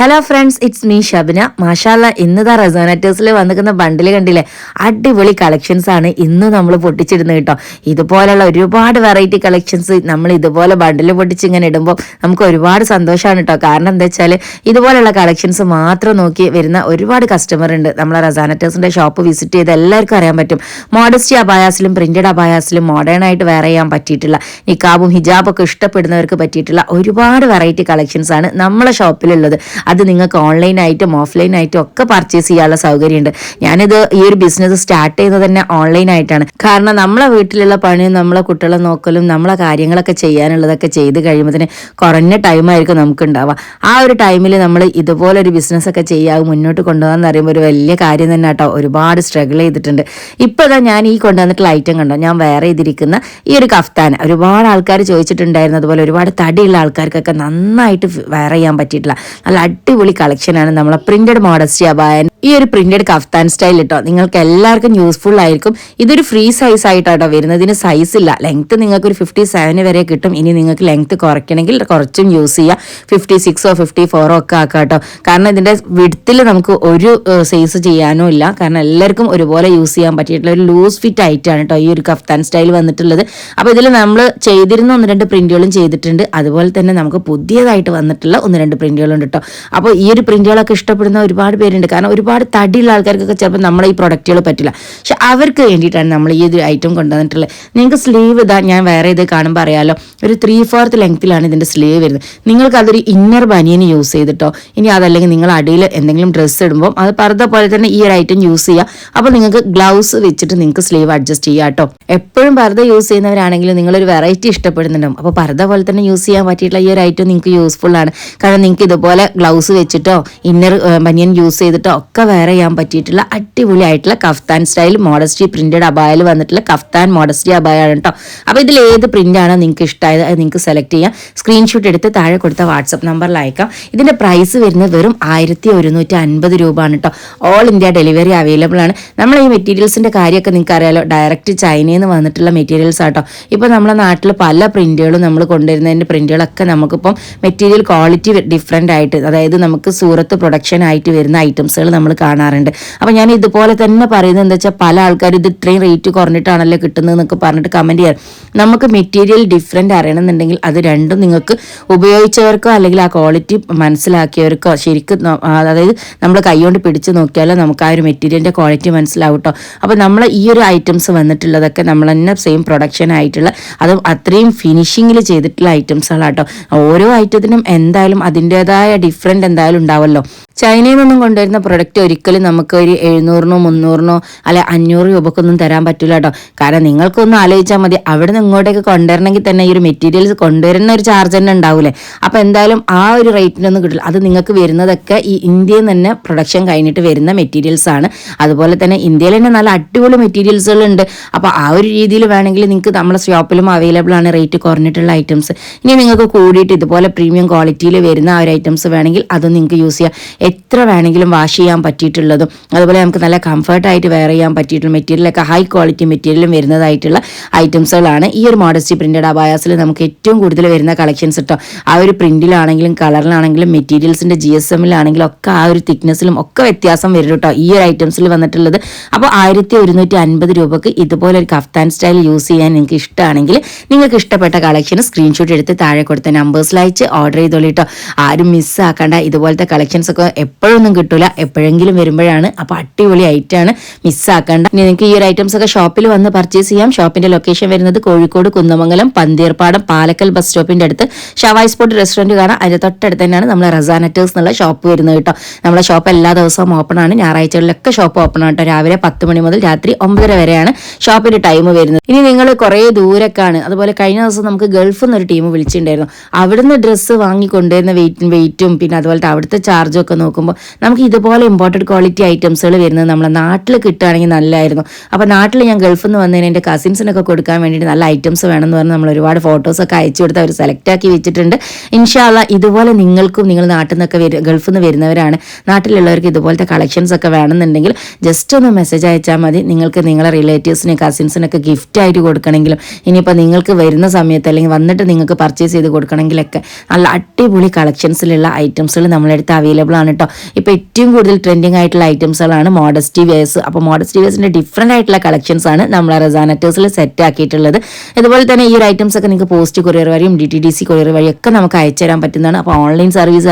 Hello friends, it's me Shabina. മാഷാല്ല, ഇന്നതാ റെസോനേറ്റേഴ്സിൽ വന്നിരിക്കുന്ന ബണ്ടിൽ കണ്ടില്ലേ? അടിപൊളി കളക്ഷൻസ് ആണ് ഇന്ന് നമ്മൾ പൊട്ടിച്ചിടുന്നത് കേട്ടോ. ഇതുപോലുള്ള ഒരുപാട് വെറൈറ്റി കളക്ഷൻസ് നമ്മൾ ഇതുപോലെ ബണ്ടിൽ പൊട്ടിച്ച് ഇങ്ങനെ ഇടുമ്പോൾ നമുക്ക് ഒരുപാട് സന്തോഷമാണ് കേട്ടോ. കാരണം എന്താ വെച്ചാൽ ഇതുപോലുള്ള കളക്ഷൻസ് മാത്രം നോക്കി വരുന്ന ഒരുപാട് കസ്റ്റമർ ഉണ്ട്. നമ്മളെ റെസോനേറ്റേഴ്സിന്റെ ഷോപ്പ് വിസിറ്റ് ചെയ്ത് എല്ലാവർക്കും അറിയാൻ പറ്റും. മോഡസ്റ്റി അബായാസിലും പ്രിന്റഡ് അബായാസിലും മോഡേൺ ആയിട്ട് വെയർ ചെയ്യാൻ പറ്റിയിട്ടുള്ള നിക്കാബും ഹിജാബൊക്കെ ഇഷ്ടപ്പെടുന്നവർക്ക് പറ്റിയിട്ടുള്ള ഒരുപാട് വെറൈറ്റി കളക്ഷൻസ് ആണ് നമ്മളെ ഷോപ്പിലുള്ളത്. അത് നിങ്ങൾക്ക് ഓൺലൈനായിട്ടും ഓഫ്ലൈനായിട്ടും ഒക്കെ പർച്ചേസ് ചെയ്യാനുള്ള സൗകര്യമുണ്ട്. ഞാനിത് ഈ ഒരു ബിസിനസ് സ്റ്റാർട്ട് ചെയ്യുന്നത് തന്നെ ഓൺലൈനായിട്ടാണ്. കാരണം നമ്മളെ വീട്ടിലുള്ള പണിയും നമ്മളെ കുട്ടികളെ നോക്കലും നമ്മളെ കാര്യങ്ങളൊക്കെ ചെയ്യാനുള്ളതൊക്കെ ചെയ്ത് കഴിയുമ്പോൾ കുറഞ്ഞ ടൈമായിരിക്കും നമുക്ക് ഉണ്ടാവുക. ആ ഒരു ടൈമിൽ നമ്മൾ ഇതുപോലൊരു ബിസിനസ്സൊക്കെ ചെയ്യാതെ മുന്നോട്ട് കൊണ്ടുപോകാന്ന് പറയുമ്പോൾ ഒരു വലിയ കാര്യം തന്നെ കേട്ടോ. ഒരുപാട് സ്ട്രഗിൾ ചെയ്തിട്ടുണ്ട്. ഇപ്പോൾ ഇതാ ഞാൻ ഈ കൊണ്ടുവന്നിട്ടുള്ള ഐറ്റം കണ്ടോ, ഞാൻ വെയർ ചെയ്തിരിക്കുന്ന ഈ ഒരു കഫ്താൻ ഒരുപാട് ആൾക്കാർ ചോദിച്ചിട്ടുണ്ടായിരുന്നു. അതുപോലെ ഒരുപാട് തടിയുള്ള ആൾക്കാർക്കൊക്കെ നന്നായിട്ട് വെയർ ചെയ്യാൻ പറ്റിയിട്ടില്ല നല്ല അടിപൊളി കളക്ഷനാണ് നമ്മളെ പ്രിന്റഡ് മോഡസ്റ്റി അബായ. ഈ ഒരു പ്രിന്റഡ് കഫ്താൻ സ്റ്റൈൽ കേട്ടോ നിങ്ങൾക്ക് എല്ലാവർക്കും യൂസ്ഫുൾ ആയിരിക്കും. ഇതൊരു ഫ്രീ സൈസ് ആയിട്ടാട്ടോ വരുന്നത്. ഇതിന് സൈസ് ഇല്ല. ലെങ്ത് നിങ്ങൾക്ക് ഒരു 57 വരെ കിട്ടും. ഇനി നിങ്ങൾക്ക് ലെങ്ത് കുറയ്ക്കണമെങ്കിൽ കുറച്ചും യൂസ് ചെയ്യാം. 56ഓ 54ഓ ഒക്കെ ആക്കാം കേട്ടോ. കാരണം ഇതിന്റെ വിഡ്ത്തിൽ നമുക്ക് ഒരു സൈസ് ചെയ്യാനോ ഇല്ല. കാരണം എല്ലാവർക്കും ഒരുപോലെ യൂസ് ചെയ്യാൻ പറ്റിയിട്ടുള്ള ഒരു ലൂസ് ഫിറ്റ് ആയിട്ടാണ് കേട്ടോ ഈ ഒരു കഫ്താൻ സ്റ്റൈൽ വന്നിട്ടുള്ളത്. അപ്പോൾ ഇതിൽ നമ്മൾ ചെയ്തിരുന്ന 1-2 പ്രിന്റുകളും ചെയ്തിട്ടുണ്ട്. അതുപോലെ തന്നെ നമുക്ക് പുതിയതായിട്ട് വന്നിട്ടുള്ള 1-2 പ്രിന്റുകളുണ്ട് കേട്ടോ. അപ്പോൾ ഈ ഒരു പ്രിന്റുകളൊക്കെ ഇഷ്ടപ്പെടുന്ന ഒരുപാട് പേരുണ്ട്. കാരണം ഒരുപാട് തടിയുള്ള ആൾക്കാർക്കൊക്കെ ചിലപ്പോൾ നമ്മളെ ഈ പ്രൊഡക്റ്റുകൾ പറ്റില്ല. പക്ഷെ അവർക്ക് വേണ്ടിയിട്ടാണ് നമ്മൾ ഈ ഒരു ഐറ്റം കൊണ്ടുവന്നിട്ടുള്ളത്. നിങ്ങൾക്ക് സ്ലീവ് ഇതാ ഞാൻ വേറെ ഇത് കാണുമ്പോൾ അറിയാലോ, ഒരു 3/4 ലെങ്ത്തിലാണ് ഇതിന്റെ സ്ലീവ് വരുന്നത്. നിങ്ങൾക്ക് അതൊരു ഇന്നർ ബനിയൻ യൂസ് ചെയ്തിട്ടോ, ഇനി അതല്ലെങ്കിൽ നിങ്ങൾ അടിയിൽ എന്തെങ്കിലും ഡ്രസ്സ് ഇടുമ്പോൾ അത് പർദ്ദ പോലെ തന്നെ ഈ ഒരു ഐറ്റം യൂസ് ചെയ്യുക. അപ്പോൾ നിങ്ങൾക്ക് ഗ്ലൗസ് വെച്ചിട്ട് നിങ്ങൾക്ക് സ്ലീവ് അഡ്ജസ്റ്റ് ചെയ്യാം കേട്ടോ. എപ്പോഴും പർദ്ദ യൂസ് ചെയ്യുന്നവരാണെങ്കിൽ നിങ്ങളൊരു വെറൈറ്റി ഇഷ്ടപ്പെടുന്നുണ്ടാവും. അപ്പോൾ പർദ്ദ പോലെ തന്നെ യൂസ് ചെയ്യാൻ പറ്റിയിട്ടുള്ള ഈ ഒരു ഐറ്റം നിങ്ങൾക്ക് യൂസ്ഫുൾ ആണ്. കാരണം നിങ്ങൾക്ക് ഇതുപോലെ ഗ്ലൗസ് വെച്ചിട്ടോ ഇന്നർ ബനിയൻ യൂസ് ചെയ്തിട്ടോ ഒക്കെ വെയർ ചെയ്യാൻ പറ്റിയിട്ടുള്ള അടിപൊളി ആയിട്ടുള്ള കഫ്താൻ സ്റ്റൈൽ മോഡസ്റ്റി പ്രിന്റഡ് അബായയിൽ വന്നിട്ടുള്ള കഫ്താൻ മോഡസ്റ്റി അബായാണ് കേട്ടോ. അപ്പോൾ ഇതിൽ ഏത് പ്രിന്റാണോ നിങ്ങൾക്ക് ഇഷ്ടമായത് അത് നിങ്ങൾക്ക് സെലക്ട് ചെയ്യാം. സ്ക്രീൻഷോട്ട് എടുത്ത് താഴെ കൊടുത്ത വാട്സപ്പ് നമ്പറിൽ അയക്കാം. ഇതിന്റെ പ്രൈസ് വരുന്നത് വെറും 1150 രൂപ ആണ് കേട്ടോ. ഓൾ ഇന്ത്യ ഡെലിവറി അവൈലബിൾ ആണ്. നമ്മൾ ഈ മെറ്റീരിയൽസിന്റെ കാര്യമൊക്കെ നിങ്ങൾക്ക് അറിയാലോ, ഡയറക്റ്റ് ചൈനയിൽ നിന്ന് വന്നിട്ടുള്ള മെറ്റീരിയൽസ് ആട്ടോ. ഇപ്പോൾ നമ്മുടെ നാട്ടിൽ പല പ്രിന്റുകളും നമ്മൾ കൊണ്ടുവരുന്നതിന്റെ പ്രിന്റുകളൊക്കെ നമുക്കിപ്പം മെറ്റീരിയൽ ക്വാളിറ്റി ഡിഫറെൻ്റ് ആയിട്ട്, അതായത് നമുക്ക് സൂറത്ത് പ്രൊഡക്ഷൻ ആയിട്ട് വരുന്ന ഐറ്റംസുകൾ നമ്മൾ കാണാറുണ്ട്. അപ്പോൾ ഞാൻ ഇതുപോലെ തന്നെ പറയുന്നത് എന്താ വെച്ചാൽ, പല ആൾക്കാർ ഇത് ഇത്രയും റേറ്റ് കുറഞ്ഞിട്ടാണല്ലോ കിട്ടുന്നത് എന്നൊക്കെ പറഞ്ഞിട്ട് കമൻറ്റ് ചെയ്യാറ്. നമുക്ക് മെറ്റീരിയൽ ഡിഫറെൻ്റ് അറിയണമെന്നുണ്ടെങ്കിൽ അത് രണ്ടും നിങ്ങൾക്ക് ഉപയോഗിച്ചവർക്കോ അല്ലെങ്കിൽ ആ ക്വാളിറ്റി മനസ്സിലാക്കിയവർക്കോ ശരിക്കും അതായത് നമ്മൾ കൈകൊണ്ട് പിടിച്ച് നോക്കിയാലോ നമുക്ക് ആ ഒരു മെറ്റീരിയലിൻ്റെ ക്വാളിറ്റി മനസ്സിലാവും കേട്ടോ. അപ്പോൾ നമ്മൾ ഈ ഒരു ഐറ്റംസ് വന്നിട്ടുള്ളതൊക്കെ നമ്മൾ തന്നെ സെയിം പ്രൊഡക്ഷൻ ആയിട്ടുള്ള അതും അത്രയും ഫിനിഷിങ്ങിൽ ചെയ്തിട്ടുള്ള ഐറ്റംസുകളാട്ടോ. ഓരോ ഐറ്റത്തിനും എന്തായാലും അതിൻ്റെതായ ഡിഫറെൻ്റ് എന്തായാലും ഉണ്ടാവുമല്ലോ. ചൈനയിൽ നിന്നും കൊണ്ടുവരുന്ന പ്രൊഡക്റ്റ് ഒരിക്കലും നമുക്ക് ഒരു 700-നോ 300-നോ അല്ലെ 500 രൂപക്കൊന്നും തരാൻ പറ്റില്ല കേട്ടോ. കാരണം നിങ്ങൾക്കൊന്നും ആലോചിച്ചാൽ മതി, അവിടെ നിന്ന് ഇങ്ങോട്ടേക്ക് കൊണ്ടുവരണമെങ്കിൽ തന്നെ ഈ ഒരു മെറ്റീരിയൽസ് കൊണ്ടുവരുന്ന ഒരു ചാർജ് തന്നെ ഉണ്ടാവൂലേ. അപ്പോൾ എന്തായാലും ആ ഒരു റേറ്റിനൊന്നും കിട്ടില്ല. അത് നിങ്ങൾക്ക് വരുന്നതൊക്കെ ഈ ഇന്ത്യയിൽ നിന്ന് തന്നെ പ്രൊഡക്ഷൻ കഴിഞ്ഞിട്ട് വരുന്ന മെറ്റീരിയൽസ് ആണ്. അതുപോലെ തന്നെ ഇന്ത്യയിൽ തന്നെ നല്ല അടിപൊളി മെറ്റീരിയൽസുകളുണ്ട്. അപ്പോൾ ആ ഒരു രീതിയിൽ വേണമെങ്കിൽ നിങ്ങൾക്ക് നമ്മുടെ ഷോപ്പിലും അവൈലബിൾ ആണ് റേറ്റ് കുറഞ്ഞിട്ടുള്ള ഐറ്റംസ്. ഇനി നിങ്ങൾക്ക് കൂടിയിട്ട് ഇതുപോലെ പ്രീമിയം ക്വാളിറ്റിയിൽ വരുന്ന ആ ഒരു ഐറ്റംസ് വേണമെങ്കിൽ അതും നിങ്ങൾക്ക് യൂസ് ചെയ്യാം. എത്ര വേണമെങ്കിലും വാഷ് ചെയ്യാൻ പറ്റിയിട്ടുള്ളതും അതുപോലെ നമുക്ക് നല്ല കംഫർട്ടായിട്ട് വെയർ ചെയ്യാൻ പറ്റിയിട്ടുള്ള മെറ്റീരിയലൊക്കെ ഹൈ ക്വാളിറ്റി മെറ്റീരിയലും വരുന്നതായിട്ടുള്ള ഐറ്റംസുകളാണ് ഈ ഒരു മോഡസ്റ്റി പ്രിന്റഡ് അബായാസിൽ നമുക്ക് ഏറ്റവും കൂടുതൽ വരുന്ന കളക്ഷൻസ് കേട്ടോ. ആ ഒരു പ്രിന്റിലാണെങ്കിലും കളറിലാണെങ്കിലും മെറ്റീരിയൽസിന്റെ GSM-ലാണെങ്കിലും ഒക്കെ ആ ഒരു തിക്നെസ്സിലും ഒക്കെ വ്യത്യാസം വരും കേട്ടോ ഈ ഒരു ഐറ്റംസിൽ വന്നിട്ടുള്ളത്. അപ്പോൾ 1150 രൂപക്ക് ഇതുപോലെ ഒരു കഫ്താൻ സ്റ്റൈൽ യൂസ് ചെയ്യാൻ നിങ്ങൾക്ക് ഇഷ്ടമാണെങ്കിൽ നിങ്ങൾക്ക് ഇഷ്ടപ്പെട്ട കളക്ഷൻ സ്ക്രീൻഷോട്ട് എടുത്ത് താഴെ കൊടുത്ത നമ്പേഴ്സിൽ അയച്ച് ഓർഡർ ചെയ്തോളൂ കേട്ടോ. ആരും മിസ്സാക്കണ്ട. ഇതുപോലത്തെ കളക്ഷൻസ് ഒക്കെ എപ്പോഴൊന്നും കിട്ടൂല, എപ്പോഴെങ്കിലും വരുമ്പോഴാണ്. അപ്പോൾ അടിപൊളി ഐറ്റമാണ്, മിസ്സാക്കണ്ട. ഇനി നിങ്ങൾക്ക് ഈ ഒരു ഐറ്റംസ് ഒക്കെ ഷോപ്പിൽ വന്ന് പർച്ചേസ് ചെയ്യാം. ഷോപ്പിന്റെ ലൊക്കേഷൻ വരുന്നത് കോഴിക്കോട് കുന്നമംഗലം പന്തീർപ്പാടം പാലക്കൽ ബസ് സ്റ്റോപ്പിന്റെ അടുത്ത് ഷവായ് സ്പോട്ട് റെസ്റ്റോറന്റ് കാണാം. അതിന്റെ തൊട്ടടുത്ത് തന്നെയാണ് നമ്മളെ റെസോനേറ്റേഴ്സ് എന്നുള്ള ഷോപ്പ് വരുന്നത് കേട്ടോ. നമ്മളെ ഷോപ്പ് എല്ലാ ദിവസവും ഓപ്പൺ ആണ്. ഞായറാഴ്ചകളിലൊക്കെ ഷോപ്പ് ഓപ്പൺ ആണ് കേട്ടോ. രാവിലെ 10 മണി മുതൽ രാത്രി 9:30 വരെയാണ് ഷോപ്പിന്റെ ടൈം വരുന്നത്. ഇനി നിങ്ങൾ കുറേ ദൂരക്കാണ്, അതുപോലെ കഴിഞ്ഞ ദിവസം നമുക്ക് ഗൾഫിൽ നിന്ന് ഒരു ടീം വിളിച്ചിട്ടുണ്ടായിരുന്നു. അവിടുന്ന് ഡ്രസ്സ് വാങ്ങി കൊണ്ടുവരുന്ന വെയിറ്റും പിന്നെ അതുപോലത്തെ അവിടുത്തെ ചാർജും ഒക്കെ നോക്കുമ്പോൾ നമുക്ക് ഇതുപോലെ ഇമ്പോർട്ടഡ് ക്വാളിറ്റി ഐറ്റംസുകൾ വരുന്നത് നമ്മളെ നാട്ടിൽ കിട്ടുകയാണെങ്കിൽ നല്ലതായിരുന്നു. അപ്പോൾ നാട്ടിൽ ഞാൻ ഗൾഫിൽ നിന്ന് വന്നതിന് എൻ്റെ കസിൻസിനൊക്കെ കൊടുക്കാൻ വേണ്ടിയിട്ട് നല്ല ഐറ്റംസ് വേണമെന്ന് പറഞ്ഞ് നമ്മൾ ഒരുപാട് ഫോട്ടോസൊക്കെ അയച്ചു കൊടുത്ത് അവർ സെലക്ട് ആക്കി വെച്ചിട്ടുണ്ട്. ഇൻഷാ അല്ലാ ഇതുപോലെ നിങ്ങൾക്കും നിങ്ങൾ നാട്ടിൽ നിന്നൊക്കെ ഗൾഫിൽ നിന്ന് വരുന്നവരാണ്, നാട്ടിലുള്ളവർക്ക് ഇതുപോലത്തെ കളക്ഷൻസ് ഒക്കെ വേണമെന്നുണ്ടെങ്കിൽ ജസ്റ്റ് ഒന്ന് മെസ്സേജ് അയച്ചാൽ മതി. നിങ്ങൾക്ക് നിങ്ങളെ റിലേറ്റീവ്സിന് കസിൻസിനൊക്കെ ഗിഫ്റ്റ് ആയിട്ട് കൊടുക്കണമെങ്കിലും ഇനിയിപ്പോൾ നിങ്ങൾക്ക് വരുന്ന സമയത്ത് അല്ലെങ്കിൽ വന്നിട്ട് നിങ്ങൾക്ക് പർച്ചേസ് ചെയ്ത് കൊടുക്കണമെങ്കിലൊക്കെ നല്ല അടിപൊളി കളക്ഷൻസിലുള്ള ഐറ്റംസുകൾ നമ്മളെ അടുത്ത് അവൈലബിൾ ആണ് കേട്ടോ. ഇപ്പോൾ ഏറ്റവും കൂടുതൽ ട്രെൻഡിങ് ആയിട്ടുള്ള ഐറ്റംസുകളാണ് മോഡസ്റ്റി വെയർസ്. അപ്പോൾ മോഡസ്റ്റി വെയർസിൻ്റെ ഡിഫറെൻ്റ് ആയിട്ടുള്ള കളക്ഷൻസ് ആണ് നമ്മളെ റസാനറ്റേഴ്സിൽ സെറ്റ് ആക്കിയിട്ടുള്ളത്. ഇതുപോലെ തന്നെ ഈ ഒരു ഐറ്റംസ് ഒക്കെ നിങ്ങൾക്ക് പോസ്റ്റ് കൊറിയർ വഴിയും DTDC കൊറിയർ വഴിയൊക്കെ നമുക്ക് അയച്ചു തരാൻ പറ്റുന്നതാണ്. അപ്പോൾ ഓൺലൈൻ സർവീസ്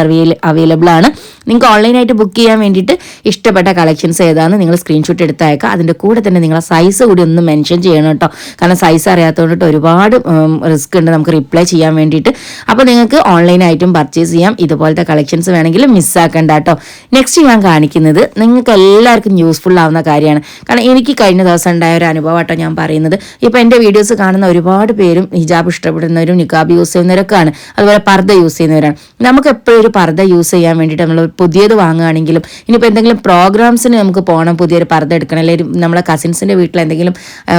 അവൈലബിൾ ആണ്. നിങ്ങൾക്ക് ഓൺലൈനായിട്ട് ബുക്ക് ചെയ്യാൻ വേണ്ടിയിട്ട് ഇഷ്ടപ്പെട്ട കളക്ഷൻസ് ഏതാണെന്ന് നിങ്ങൾ സ്ക്രീൻഷോട്ട് എടുത്ത് അയക്കുക. അതിൻ്റെ കൂടെ തന്നെ നിങ്ങളെ സൈസ് കൂടി ഒന്ന് മെൻഷൻ ചെയ്യണം കേട്ടോ. കാരണം സൈസ് അറിയാത്തതുകൊണ്ടിട്ട് ഒരുപാട് റിസ്ക് ഉണ്ട് നമുക്ക് റിപ്ലൈ ചെയ്യാൻ വേണ്ടിയിട്ട്. അപ്പോൾ നിങ്ങൾക്ക് ഓൺലൈനായിട്ടും പർച്ചേസ് ചെയ്യാം. ഇതുപോലത്തെ കളക്ഷൻസ് വേണമെങ്കിൽ മിസ്സാക്കണ്ട കേട്ടോ. നെക്സ്റ്റ് ഞാൻ കാണിക്കുന്നത് നിങ്ങൾക്ക് എല്ലാവർക്കും യൂസ്ഫുൾ ആവുന്ന കാര്യമാണ്. കാരണം എനിക്ക് കഴിഞ്ഞ ദിവസം ഉണ്ടായ ഒരു അനുഭവമാട്ടോ ഞാൻ പറയുന്നത്. ഇപ്പോൾ എൻ്റെ വീഡിയോസ് കാണുന്ന ഒരുപാട് പേരും ഹിജാബ് ഇഷ്ടപ്പെടുന്നവരും നിക്കാബ് യൂസ് ചെയ്യുന്നവരൊക്കെയാണ്, അതുപോലെ പർദ്ദ യൂസ് ചെയ്യുന്നവരാണ്. നമുക്ക് എപ്പോഴും ഒരു പർദ്ദ യൂസ് ചെയ്യാൻ വേണ്ടിയിട്ട് നമ്മൾ പുതിയത് വാങ്ങുകയാണെങ്കിലും ഇനിയിപ്പോൾ എന്തെങ്കിലും പ്രോഗ്രാംസിന് നമുക്ക് പോകണം, പുതിയൊരു പർദ്ദ എടുക്കണം, അല്ലെങ്കിൽ നമ്മളെ കസിൻസിൻ്റെ വീട്ടിൽ എന്തെങ്കിലും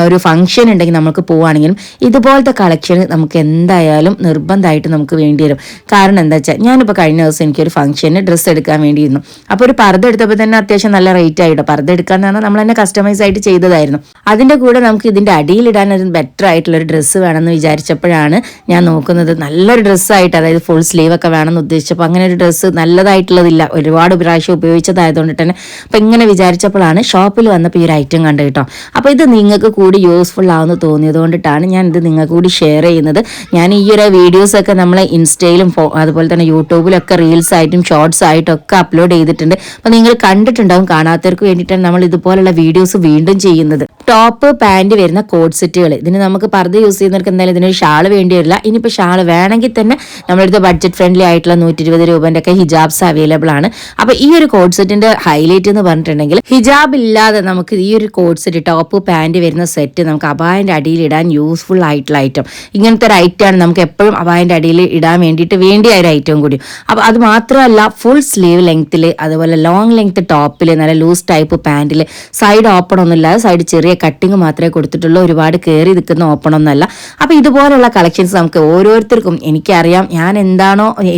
ഒരു ഫംഗ്ഷൻ ഉണ്ടെങ്കിൽ നമുക്ക് പോവുകയാണെങ്കിലും ഇതുപോലത്തെ കളക്ഷൻ നമുക്ക് എന്തായാലും നിർബന്ധമായിട്ട് നമുക്ക് വേണ്ടി വരും. കാരണം എന്താ വെച്ചാൽ ഞാനിപ്പോൾ കഴിഞ്ഞ ദിവസം എനിക്കൊരു ഫംഗ്ഷന് ഡ്രസ്സ് എടുക്കാൻ വേണ്ടിയിരുന്നു. അപ്പോൾ ഒരു പർദ്ദ എടുത്തപ്പോൾ തന്നെ അത്യാവശ്യം നല്ല റേറ്റ് ആയിട്ടോ. പർദ്ദ എടുക്കാന്ന് പറഞ്ഞാൽ നമ്മൾ തന്നെ കസ്റ്റമൈസ് ആയിട്ട് ചെയ്തതായിരുന്നു. അതിൻ്റെ കൂടെ നമുക്ക് ഇതിൻ്റെ അടിയിലിടാൻ ഒരു ബെറ്റർ ആയിട്ടുള്ളൊരു ഡ്രസ്സ് വേണമെന്ന് വിചാരിച്ചപ്പോഴാണ് ഞാൻ നോക്കുന്നത് നല്ലൊരു ഡ്രസ്സായിട്ട്, അതായത് ഫുൾ സ്ലീവ് ഒക്കെ വേണമെന്ന് ഉദ്ദേശിച്ചപ്പോൾ അങ്ങനെ ഒരു ഡ്രസ്സ് നല്ലതായിട്ടുള്ളതില്ല, ഒരുപാട് പ്രാവശ്യം ഉപയോഗിച്ചതായതുകൊണ്ട് തന്നെ. അപ്പോൾ ഇങ്ങനെ വിചാരിച്ചപ്പോഴാണ് ഷോപ്പിൽ വന്നപ്പോൾ ഈ ഒരു ഐറ്റം കണ്ടു കേട്ടോ. അപ്പോൾ ഇത് നിങ്ങൾക്ക് കൂടി യൂസ്ഫുൾ ആവുമെന്ന് തോന്നിയത് കൊണ്ടിട്ടാണ് ഞാൻ ഇത് നിങ്ങൾക്ക് കൂടി ഷെയർ ചെയ്യുന്നത്. ഞാൻ ഈ ഒരു വീഡിയോസൊക്കെ നമ്മളെ ഇൻസ്റ്റയിലും അതുപോലെ തന്നെ യൂട്യൂബിലൊക്കെ റീൽസ് ആയിട്ടും ഷോർട്സ് ആയിട്ടും ഒക്കെ അപ്ലോഡ് ചെയ്തിട്ടുണ്ട്. അപ്പോൾ നിങ്ങൾ കണ്ടിട്ടുണ്ടാവും. കാണാത്തവർക്ക് വേണ്ടിയിട്ടാണ് നമ്മൾ ഇതുപോലുള്ള വീഡിയോസ് വീണ്ടും ചെയ്യുന്നത്. ടോപ്പ് പാൻറ് വരുന്ന കോഡ് സെറ്റുകൾ, ഇതിന് നമുക്ക് പർദ്ദ യൂസ് ചെയ്യുന്നവർക്ക് എന്തായാലും ഇതിനൊരു ഷാള് വേണ്ടി വരില്ല. ഇനിയിപ്പോൾ ഷാള് വേണമെങ്കിൽ തന്നെ നമ്മളടുത്ത് ബഡ്ജറ്റ് ഫ്രണ്ട്ലി ആയിട്ടുള്ള 120 രൂപേൻ്റെ ഒക്കെ ഹിജാബ്സ് അവൈലബിൾ ആണ്. അപ്പോൾ ഈ ഒരു കോഡ് സെറ്റിന്റെ ഹൈലൈറ്റ് എന്ന് പറഞ്ഞിട്ടുണ്ടെങ്കിൽ ഹിജാബ് ഇല്ലാതെ നമുക്ക് ഈ ഒരു കോഡ് സെറ്റ് ടോപ്പ് പാൻറ് വരുന്ന സെറ്റ് നമുക്ക് അബായൻ്റെ അടിയിൽ ഇടാൻ യൂസ്ഫുൾ ആയിട്ടുള്ള ഐറ്റം. ഇങ്ങനത്തെ ഒരു ഐറ്റമാണ് നമുക്ക് എപ്പോഴും അബായൻ്റെ അടിയിൽ ഇടാൻ വേണ്ടിയിട്ട് വേണ്ടിയ ഒരു ഐറ്റം കൂടി. അപ്പോൾ അത് മാത്രമല്ല ഫുൾ സ്ലീവ് ലെങ്ത്തിൽ, അതുപോലെ ലോങ് ലെങ്ത് ടോപ്പിൽ, നല്ല ലൂസ് ടൈപ്പ് പാൻറ്റിൽ, സൈഡ് ഓപ്പൺ ഒന്നുമില്ലാതെ സൈഡ് ചെറിയ കട്ടിങ് മാത്രമേ കൊടുത്തിട്ടുള്ളൂ, ഒരുപാട് കയറി നിൽക്കുന്ന ഓപ്പൺ ഒന്നല്ല. അപ്പോൾ ഇതുപോലുള്ള കളക്ഷൻസ് നമുക്ക് ഓരോരുത്തർക്കും, എനിക്കറിയാം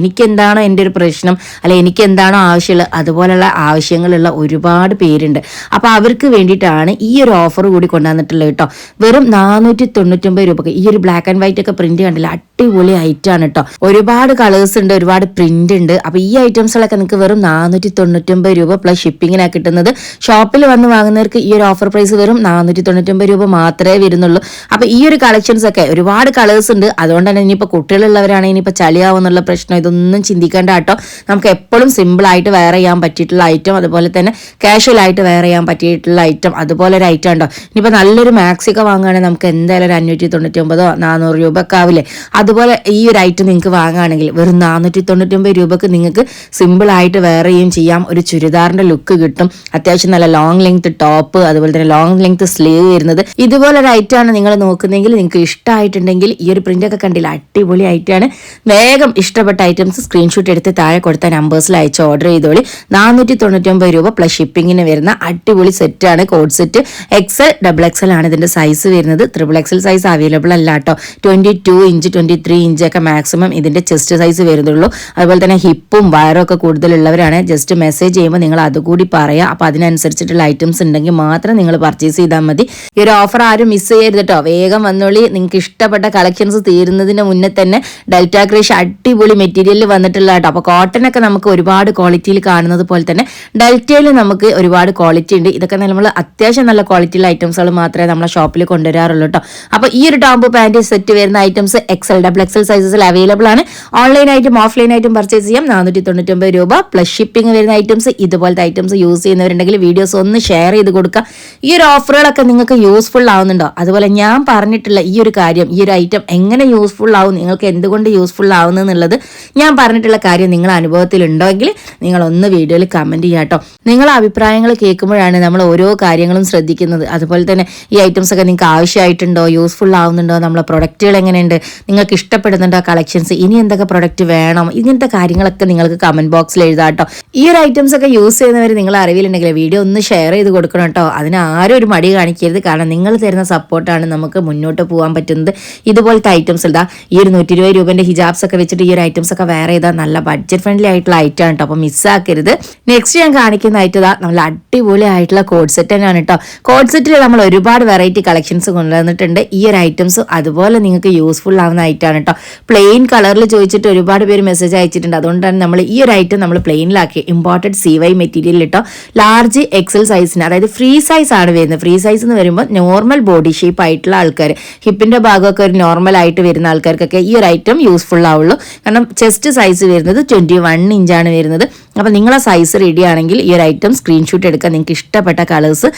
എനിക്കെന്താണോ എൻ്റെ ഒരു പ്രശ്നം, അല്ലെ എനിക്കെന്താണോ ആവശ്യമുള്ളത് അതുപോലുള്ള ആവശ്യങ്ങളുള്ള ഒരുപാട് പേരുണ്ട്. അപ്പോൾ അവർക്ക് വേണ്ടിയിട്ടാണ് ഈ ഒരു ഓഫർ കൂടി കൊണ്ടുവന്നിട്ടുള്ളത് കേട്ടോ. വെറും 499 രൂപക്ക് ഈ ഒരു ബ്ലാക്ക് ആൻഡ് വൈറ്റ് ഒക്കെ പ്രിന്റ് കണ്ടില്ല, അടിപൊളി ഐറ്റം ആണ് കേട്ടോ. ഒരുപാട് കളേഴ്സ് ഉണ്ട്, ഒരുപാട് പ്രിന്റ് ഉണ്ട്. അപ്പോൾ ഈ ഐറ്റംസുകളൊക്കെ നിങ്ങൾക്ക് വെറും 499 രൂപ പ്ലസ് ഷിപ്പിങ്ങിനാണ് കിട്ടുന്നത്. ഷോപ്പിൽ വന്ന് വാങ്ങുന്നവർക്ക് ഈ ഒരു ഓഫർ പ്രൈസ് വെറും 499 രൂപ മാത്രമേ വരുന്നുള്ളൂ. അപ്പോൾ ഈ ഒരു കളക്ഷൻസ് ഒക്കെ ഒരുപാട് കളേഴ്സ് ഉണ്ട്. അതുകൊണ്ട് തന്നെ ഇനിയിപ്പോൾ കുട്ടികളുള്ളവരാണെങ്കിൽ ഇനിയിപ്പോൾ ചളിയാവുന്നുള്ള പ്രശ്നം ഇതൊന്നും ചിന്തിക്കേണ്ട കേട്ടോ. നമുക്ക് എപ്പോഴും സിമ്പിളായിട്ട് വെയർ ചെയ്യാൻ പറ്റിയിട്ടുള്ള ഐറ്റം, അതുപോലെ തന്നെ കാഷ്വൽ ആയിട്ട് വെയർ ചെയ്യാൻ പറ്റിയിട്ടുള്ള ഐറ്റം, അതുപോലെ ഒരു ഐറ്റം ഉണ്ടോ. ഇനിയിപ്പോൾ നല്ലൊരു മാക്സിയൊക്കെ വാങ്ങുകയാണെങ്കിൽ നമുക്ക് എന്തായാലും ഒരു 599 400 രൂപ ഒക്കെ ആവില്ലേ. അതുപോലെ ഈ ഒരു ഐറ്റം നിങ്ങൾക്ക് വാങ്ങുകയാണെങ്കിൽ വെറും 499 രൂപക്ക് നിങ്ങൾക്ക് സിമ്പിളായിട്ട് വെയർ ചെയ്യുകയും ചെയ്യാം. ഒരു ചുരിദാറിൻ്റെ ലുക്ക് കിട്ടും. അത്യാവശ്യം നല്ല ലോങ് ലെങ്ത് ടോപ്പ്, അതുപോലെ തന്നെ ലോങ് ലെങ്ത് സ്ലീവ് വരുന്നത്. ഇതുപോലൊരു ഐറ്റമാണ് നിങ്ങൾ നോക്കുന്നതെങ്കിൽ നിങ്ങൾക്ക് ഇഷ്ടമായിട്ടുണ്ടെങ്കിൽ ഈ ഒരു പ്രിന്റ് ഒക്കെ കണ്ടില്ല, അടിപൊളി ഐറ്റമാണ്. വേഗം ഇഷ്ടപ്പെട്ട ഐറ്റംസ് സ്ക്രീൻഷോട്ട് എടുത്ത് താഴെ കൊടുത്ത നമ്പേഴ്സിൽ അയച്ച് ഓർഡർ ചെയ്തോളി. 499 രൂപ പ്ലസ് ഷിപ്പിങ്ങിന് വരുന്ന അടിപൊളി സെറ്റാണ് കോഡ് സെറ്റ്. XL XXL ആണ് ഇതിന്റെ സൈസ് വരുന്നത്. XXL സൈസ് അവൈലബിൾ അല്ല കേട്ടോ. 22 ഇഞ്ച് 23 ഇഞ്ച് ഒക്കെ മാക്സിമം ഇതിന്റെ ചെസ്റ്റ് സൈസ് വരുന്നുള്ളൂ. അതുപോലെ തന്നെ ഹിപ്പും വയറും ഒക്കെ കൂടുതലുള്ളവരാണ്. ജസ്റ്റ് മെസ്സേജ് ചെയ്യുമ്പോൾ നിങ്ങൾ അതുകൂടി പറയാം. അപ്പോൾ അതിനനുസരിച്ചിട്ടുള്ള ഐറ്റംസ് ഉണ്ടെങ്കിൽ മാത്രം നിങ്ങൾ പർച്ചേസ് ചെയ്താൽ മതി. ഈ ഒരു ഓഫർ ആരും മിസ് ചെയ്യരുത് കേട്ടോ. വേഗം വന്നോളി. നിങ്ങൾക്ക് ഇഷ്ടപ്പെട്ട കളക്ഷൻസ് തീരുന്നതിന് മുന്നേ തന്നെ ഡെൽറ്റ ക്രഷ് അടിപൊളി മെറ്റീരിയലിൽ വന്നിട്ടുള്ള കേട്ടോ. അപ്പോൾ കോട്ടൺ ഒക്കെ നമുക്ക് ഒരുപാട് ക്വാളിറ്റിയിൽ കാണുന്നത് പോലെ തന്നെ ഡെൽറ്റയിൽ നമുക്ക് ഒരുപാട് ക്വാളിറ്റി ഉണ്ട്. ഇതൊക്കെ നമ്മൾ അത്യാവശ്യം നല്ല ക്വാളിറ്റിയുള്ള ഐറ്റംസുകൾ മാത്രമേ നമ്മളെ ഷോപ്പിൽ കൊണ്ടുവരാറുള്ളൂ കേട്ടോ. അപ്പോൾ ഈ ഒരു ടോപ്പ് പാൻറ് സെറ്റ് വരുന്ന ഐറ്റംസ് XL XXL സൈസസിൽ അവൈലബിൾ ആണ്. ഓൺലൈനായിട്ടും ഓഫ്ലൈനായിട്ടും പർച്ചേസ് ചെയ്യാം. 499 രൂപ പ്ലസ് ഷിപ്പിംഗ് വരുന്ന ഐറ്റംസ്. ഇതുപോലത്തെ ഐറ്റംസ് യൂസ് ചെയ്യുന്നവരുണ്ടെങ്കിൽ വീഡിയോസ് ഒന്ന് ഷെയർ ചെയ്ത് കൊടുക്കുക. ഈ ഒരു ഓഫറുകളൊക്കെ നിങ്ങൾക്ക് യൂസ്ഫുൾ ആവുന്നുണ്ടോ? അതുപോലെ ഞാൻ പറഞ്ഞിട്ടുള്ള ഈ ഒരു കാര്യം, ഈ ഒരു ഐറ്റം എങ്ങനെ യൂസ്ഫുൾ ആവും, നിങ്ങൾക്ക് എന്തുകൊണ്ട് യൂസ്ഫുൾ ആവുന്നെന്നുള്ളത് ഞാൻ പറഞ്ഞിട്ടുള്ള കാര്യം നിങ്ങൾ അനുഭവത്തിൽ ഉണ്ടെങ്കിൽ നിങ്ങൾ ഒന്ന് വീഡിയോയിൽ കമന്റ് ചെയ്യാം കേട്ടോ. നിങ്ങളെ അഭിപ്രായങ്ങൾ കേൾക്കുമ്പോഴാണ് നമ്മൾ ഓരോ കാര്യങ്ങളും ശ്രദ്ധിക്കുന്നത്. അതുപോലെ തന്നെ ഈ ഐറ്റംസ് ഒക്കെ നിങ്ങൾക്ക് ആവശ്യമായിട്ടുണ്ടോ, യൂസ്ഫുൾ ആവുന്നുണ്ടോ, നമ്മളെ പ്രൊഡക്റ്റുകൾ എങ്ങനെയുണ്ട്, നിങ്ങൾക്ക് ഇഷ്ടപ്പെടുന്നുണ്ടോ കളക്ഷൻസ്, ഇനി എന്തൊക്കെ പ്രൊഡക്റ്റ് വേണം, ഇങ്ങനത്തെ കാര്യങ്ങളൊക്കെ നിങ്ങൾക്ക് കമന്റ് ബോക്സിൽ എഴുതാം. ഇതാട്ടോ. ഈ ഒരു ഐറ്റംസ് ഒക്കെ യൂസ് ചെയ്യുന്നവർ നിങ്ങൾ അറിവിലുണ്ടെങ്കിൽ വീഡിയോ ഒന്ന് ഷെയർ ചെയ്ത് കൊടുക്കണം കേട്ടോ. അതിന് ആരും ഒരു മടി കാണിക്കരുത്. കാരണം നിങ്ങൾ തരുന്ന സപ്പോർട്ടാണ് നമുക്ക് മുന്നോട്ട് പോകാൻ പറ്റുന്നത്. ഇതുപോലത്തെ ഐറ്റംസ് ഇതാ ഈ ഒരു 120 രൂപേൻ്റെ ഹിജാബ്സ് ഒക്കെ വെച്ചിട്ട് ഈ ഒരു ഐറ്റംസ് ഒക്കെ വേറെ ചെയ്താൽ നല്ല ബഡ്ജറ്റ് ഫ്രണ്ട്ലി ആയിട്ടുള്ള ഐറ്റം ആണ് കേട്ടോ. അപ്പോൾ മിസ്സാക്കരുത്. നെക്സ്റ്റ് ഞാൻ കാണിക്കുന്ന ഐറ്റം ഇതാ നല്ല അടിപൊളി ആയിട്ടുള്ള കോഡ് സെറ്റ് തന്നെയാണ് കേട്ടോ. കോഡ് സെറ്റിൽ നമ്മൾ ഒരുപാട് വെറൈറ്റി കളക്ഷൻസ് കൊണ്ടുവന്നിട്ടുണ്ട്. ഈ ഒരു ഐറ്റംസ് അതുപോലെ നിങ്ങൾക്ക് യൂസ്ഫുൾ ആവുന്ന ഐറ്റമാണ് കേട്ടോ. പ്ലെയിൻ കളറിൽ ചോദിച്ചിട്ട് ഒരുപാട് പേര് മെസ്സേജ് അയച്ചിട്ടുണ്ട്. അതുകൊണ്ടാണ് നമ്മൾ ഈ ഒരു ഐറ്റം നമ്മൾ പ്ലെയിനിലാക്കി ഇമ്പോർട്ടഡ് CY മെറ്റീരിയൽ ഇട്ടോ. ലാർജ് XL സൈസിന്, അതായത് ഫ്രീ സൈസ് ആണ് വരുന്നത്. ഫ്രീ സൈസ് എന്ന് വരുമ്പോൾ നോർമൽ ബോഡി ഷേപ്പ് ആയിട്ടുള്ള ആൾക്കാർ, ഹിപ്പിന്റെ ഭാഗമൊക്കെ ഒരു നോർമൽ ആയിട്ട് വരുന്ന ആൾക്കാർക്കൊക്കെ ഈ ഒരു ഐറ്റം യൂസ്ഫുൾ ആവുള്ളൂ. കാരണം ചെസ്റ്റ് സൈസ് വരുന്നത് 21 ഇഞ്ചാണ് വരുന്നത്. അപ്പോൾ നിങ്ങളെ സൈസ് റെഡി ആണെങ്കിൽ ഈ ഒരു ഐറ്റം സ്ക്രീൻഷോട്ട് എടുക്കാൻ നിങ്ങൾക്ക് ഇഷ്ടപ്പെട്ട കളേഴ്സ്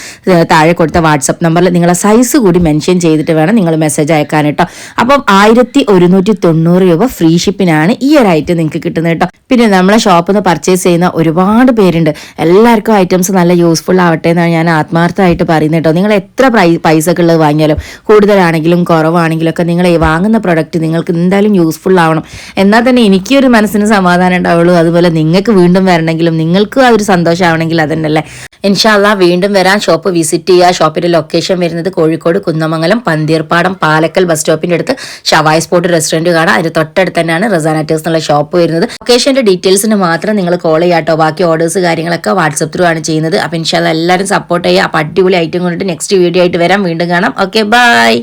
താഴെ കൊടുത്ത വാട്സപ്പ് നമ്പറിൽ നിങ്ങളെ സൈസ് കൂടി മെൻഷൻ ചെയ്തിട്ട് വേണം നിങ്ങൾ മെസ്സേജ് അയക്കാൻ കേട്ടോ. അപ്പം 1190 രൂപ ഫ്രീ ഷിപ്പിനാണ് ഈ ഒരു ഐറ്റം നിങ്ങൾക്ക് കിട്ടുന്നത് കേട്ടോ. പിന്നെ നമ്മളെ ഷോപ്പിൽ നിന്ന് പർച്ചേസ് ചെയ്യുന്ന ഒരുപാട് പേരുണ്ട്. എല്ലാവർക്കും ഐറ്റംസ് നല്ല യൂസ്ഫുൾ ആവട്ടെ എന്നാണ് ഞാൻ ആത്മാർത്ഥമായിട്ട് പറയുന്നത് കേട്ടോ. നിങ്ങൾ എത്ര പൈസ ഒക്കെ ഉള്ളത് വാങ്ങിയാലും, കൂടുതലാണെങ്കിലും കുറവാണെങ്കിലും ഒക്കെ നിങ്ങൾ വാങ്ങുന്ന പ്രൊഡക്റ്റ് നിങ്ങൾക്ക് എന്തായാലും യൂസ്ഫുൾ ആവണം. എന്നാൽ തന്നെ എനിക്കൊരു മനസ്സിന് സമാധാനം ഉണ്ടാവുള്ളൂ. അതുപോലെ നിങ്ങൾക്ക് വീണ്ടും വരണമെങ്കിലും നിങ്ങൾക്ക് ആ ഒരു സന്തോഷമാവണമെങ്കിൽ അതന്നല്ലേ. ഇൻഷാ അല്ലാഹ് വീണ്ടും വരാൻ. ഷോപ്പ് വിസിറ്റ് ചെയ്യുക. ഷോപ്പിന്റെ ലൊക്കേഷൻ വരുന്നത് കോഴിക്കോട് കുന്നമംഗലം പന്തീർപ്പാടം പാലക്കൽ ബസ് സ്റ്റോപ്പിന്റെ അടുത്ത് ഷവായ് സ്പോട്ട് റെസ്റ്റോറന്റ് കാണാം. അതിന് തൊട്ടടുത്ത് തന്നെയാണ് റസാന ടേഴ്സ് എന്നുള്ള ഷോപ്പ് വരുന്നത്. ലൊക്കേഷന്റെ ഡീറ്റെയിൽസിന് മാത്രം നിങ്ങൾ കോൾ ചെയ്യാട്ടോ. ബാക്കി ഓർഡേഴ്സ് കാര്യങ്ങളൊക്കെ വാട്സപ്പ് ത്രൂ ആണ് ചെയ്യുന്നത്. അപ്പോൾ ഇൻഷാ അല്ലാഹ് എല്ലാവരും സപ്പോർട്ട് ചെയ്യുക. അപ്പോൾ അടിപൊളി ഐറ്റം കൊണ്ടിട്ട് നെക്സ്റ്റ് വീഡിയോ ആയിട്ട് വരാം. വീണ്ടും കാണാം. Okay, by.